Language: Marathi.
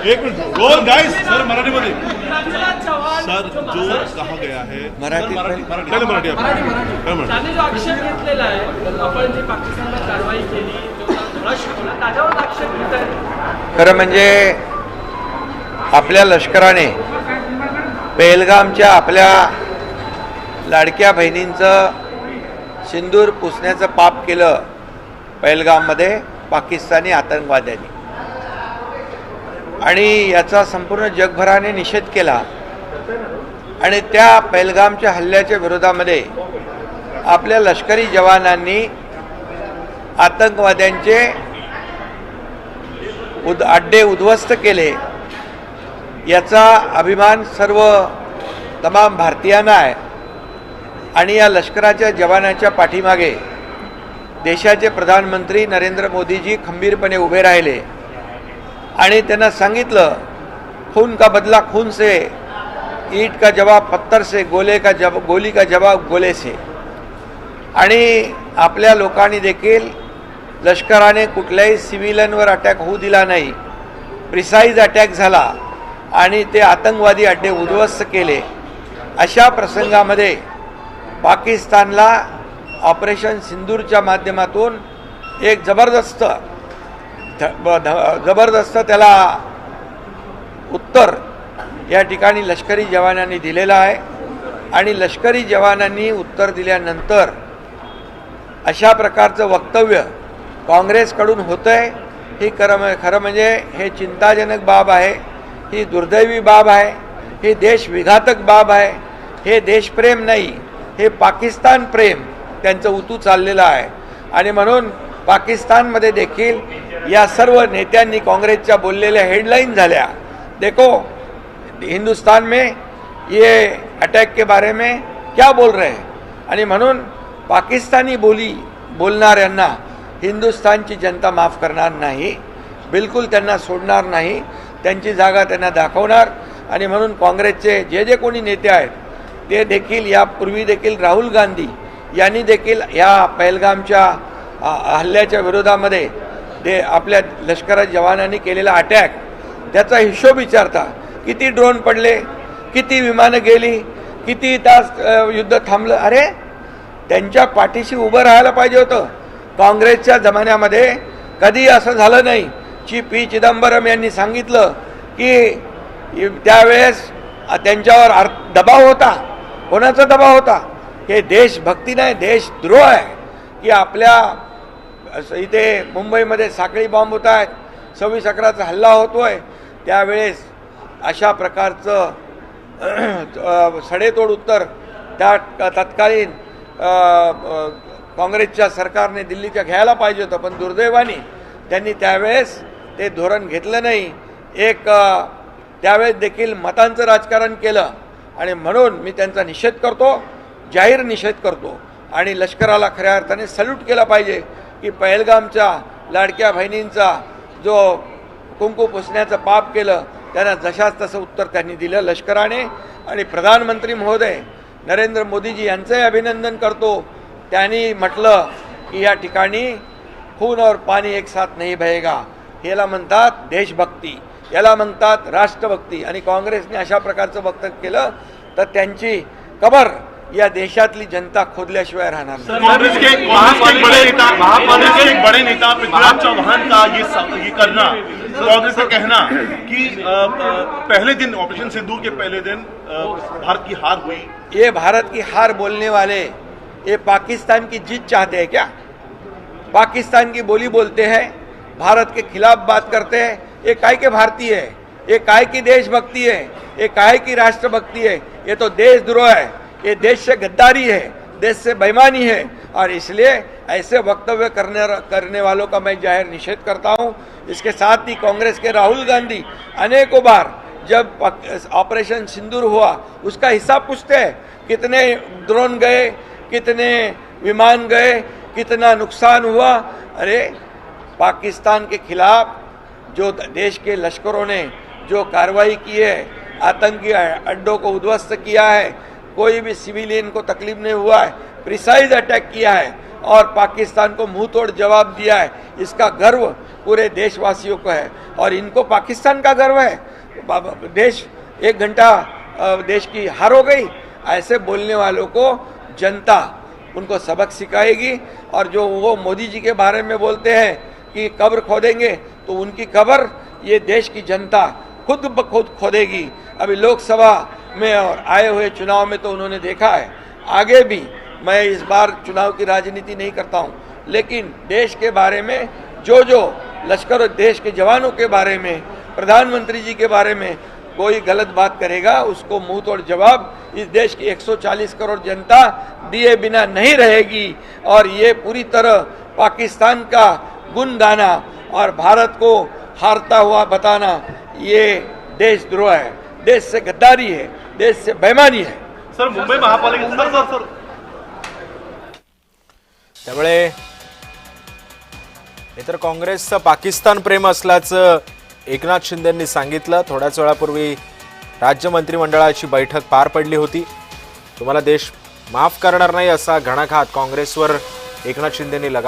एक मिनट रोल गाइस सर मराठीमध्ये सर जो कहा गया है मराठी पहले मराठी त्यांनी जो आक्षेप घेतलेला आहे आपण जी पाकिस्तानला कारवाई केली जो धडा शिकवला त्याच्यावर आक्षेप घेत आहे। खरं म्हणजे आपल्या लष्कराने पहलगामच्या आपल्या लाडक्या बहिणींचं सिंदूर पुसण्याचं पाप केलं पहलगाममध्ये पाकिस्तानी आतंकवाद्यांनी, आणि याचा संपूर्ण जगभराने निषेध केला। आणि त्या पहलगामच्या हल्ल्याच्या विरोधामध्ये आपल्या लष्करी जवानांनी आतंकवाद्यांचे अड्डे उद्ध्वस्त केले, याचा अभिमान सर्व तमाम भारतीयांना आहे। आणि या लष्कराच्या जवानाच्या पाठीमागे देशाचे प्रधानमंत्री नरेंद्र मोदीजी खंबीरपणे उभे राहिले आणि त्यांना सांगितलं, खून का बदला खून से, ईट का जवाब पत्थर से, गोली का जवाब गोले से। आणि आपल्या लोकांनी देखील लष्कराने कुठल्याही सिव्हिलियनवर अटॅक होऊ दिला नाही, प्रिसाईज अटॅक झाला आणि ते आतंकवादी अड्डे उद्ध्वस्त केले। अशा प्रसंगामध्ये पाकिस्तानला ऑपरेशन सिंदूरच्या माध्यमातून एक जबरदस्त त्याला उत्तर या ठिकाणी लष्करी जवानांनी दिलेलं आहे। आणि लष्करी जवानांनी उत्तर दिल्यानंतर अशा प्रकारचं वक्तव्य काँग्रेसकडून होतंय, ही खरं म्हणजे हे चिंताजनक बाब आहे, ही दुर्दैवी बाब आहे, ही देशविघातक बाब आहे। हे देशप्रेम नाही, हे पाकिस्तान प्रेम त्यांचं उतू चाललेलं आहे। आणि म्हणून पाकिस्तानमध्ये देखील या सर्व नेत्यांनी काँग्रेसच्या बोललेल्या हेडलाईन झाल्या, देखो हिंदुस्तान में ये अटैक के बारे में क्या बोल रहे हैं। आणि म्हणून पाकिस्तानी बोलणाऱ्यांना हिंदुस्तानची जनता माफ करणार नाही, बिलकुल त्यांना सोडणार नाही, त्यांची जागा त्यांना दाखवणार। आणि म्हणून काँग्रेसचे जे कोणी नेते आहेत ते देखील यापूर्वी देखील राहुल गांधी यांनी देखील या पहलगामच्या हल्ल्याच्या विरोधामध्ये ते आपल्या लष्कराच्या जवानांनी केलेला अटॅक त्याचा हिशोब विचारता, किती ड्रोन पडले, किती विमानं गेली, किती तास युद्ध थांबलं। अरे त्यांच्या पाठीशी उभं राहायला पाहिजे होतं। काँग्रेसच्या जमान्यामध्ये कधी असं झालं नाही। पी चिदंबरम यांनी सांगितलं की त्यावेळेस त्यांच्यावर दबाव होता। कोणाचा दबाव होता? हे देशभक्ती नाही, देशद्रोह आहे की आपल्या इथे मुंबईमध्ये साखळी बॉम्ब होत आहेत, 26/11चा हल्ला होतोय, त्यावेळेस अशा प्रकारचं सडेतोड उत्तर त्या तत्कालीन काँग्रेसच्या सरकारने दिल्लीच्या घ्यायला पाहिजे होतं, पण दुर्दैवाने त्यांनी त्यावेळेस ते धोरण घेतलं नाही। त्यावेळेस देखील मतांचं राजकारण केलं आणि म्हणून मी त्यांचा निषेध करतो, जाहीर निषेध करतो। आणि लष्कराला खऱ्या अर्थाने सल्यूट केला पाहिजे की पहलगामच्या लाडक्या बहिणींचा जो कुंकू पुसण्याचं पाप केलं त्यांना जशाच तसं उत्तर त्यांनी दिलं लष्कराने। आणि प्रधानमंत्री महोदय नरेंद्र मोदीजी यांचंही अभिनंदन करतो। त्यांनी म्हटलं की या ठिकाणी खून और पाणी एक साथ नहीं बहेगा, याला म्हणतात देशभक्ती, याला म्हणतात राष्ट्रभक्ती। आणि काँग्रेसने अशा प्रकारचं वक्तव्य केलं तर त्यांची कबर या देशातली जनता खोदल्याशिवाय राहणार नाही। कांग्रेस के एक बड़े नेता पृथ्वीराज चौहान का ये करना, कांग्रेस का कहना कि पहले दिन ऑपरेशन सिंदूर के पहले दिन भारत की हार हुई। ये भारत की हार बोलने वाले ये पाकिस्तान की जीत चाहते हैं क्या? पाकिस्तान की बोली बोलते हैं, भारत के खिलाफ बात करते हैं। ये काय के भारतीय है, ये काय की देशभक्ति है, ये काय की राष्ट्रभक्ति है? ये तो देशद्रोह है, ये देश से गद्दारी है, देश से बेईमानी है। और इसलिए ऐसे वक्तव्य करने वालों का मैं जाहिर निषेध करता हूँ। इसके साथ ही कांग्रेस के राहुल गांधी अनेकों बार जब ऑपरेशन सिंदूर हुआ उसका हिसाब पूछते हैं, कितने ड्रोन गए, कितने विमान गए, कितना नुकसान हुआ। अरे पाकिस्तान के खिलाफ जो देश के लश्करों ने जो कार्रवाई की है, आतंकी अड्डों को उद्ध्वस्त किया है, कोई भी सिविलियन को तकलीफ नहीं हुआ है, प्रिसाइज अटैक किया है और पाकिस्तान को मुंह तोड़ जवाब दिया है, इसका गर्व पूरे देशवासियों को है। और इनको पाकिस्तान का गर्व है, देश 1 घंटा देश की हार हो गई, ऐसे बोलने वालों को जनता उनको सबक सिखाएगी। और जो वो मोदी जी के बारे में बोलते हैं कि कब्र खोदेंगे, तो उनकी कब्र ये देश की जनता खुद ब खुद खोदेगी। अभी लोकसभा में और आए हुए चुनाव में तो उन्होंने देखा है। आगे भी मैं इस बार चुनाव की राजनीति नहीं करता हूं, लेकिन देश के बारे में जो लश्कर और देश के जवानों के बारे में, प्रधानमंत्री जी के बारे में कोई गलत बात करेगा, उसको मुंह तोड़ जवाब इस देश की 140 करोड़ जनता दिए बिना नहीं रहेगी। और ये पूरी तरह पाकिस्तान का गुण गाना और भारत को हारता हुआ बताना, ये देशद्रोह है, देश से गद्दारी है, देश से बेईमानी है। सर मुंबई महापालिका सर त्यामुळे हे तर काँग्रेसचं पाकिस्तान प्रेम असल्याचं एकनाथ शिंदेंनी सांगितलं। थोड्याच वेळापूर्वी राज्य मंत्रिमंडळाची बैठक पार पडली होती। तुम्हाला देश माफ करणार नाही असा घणाघात काँग्रेसवर एकनाथ शिंदेंनी लगावला।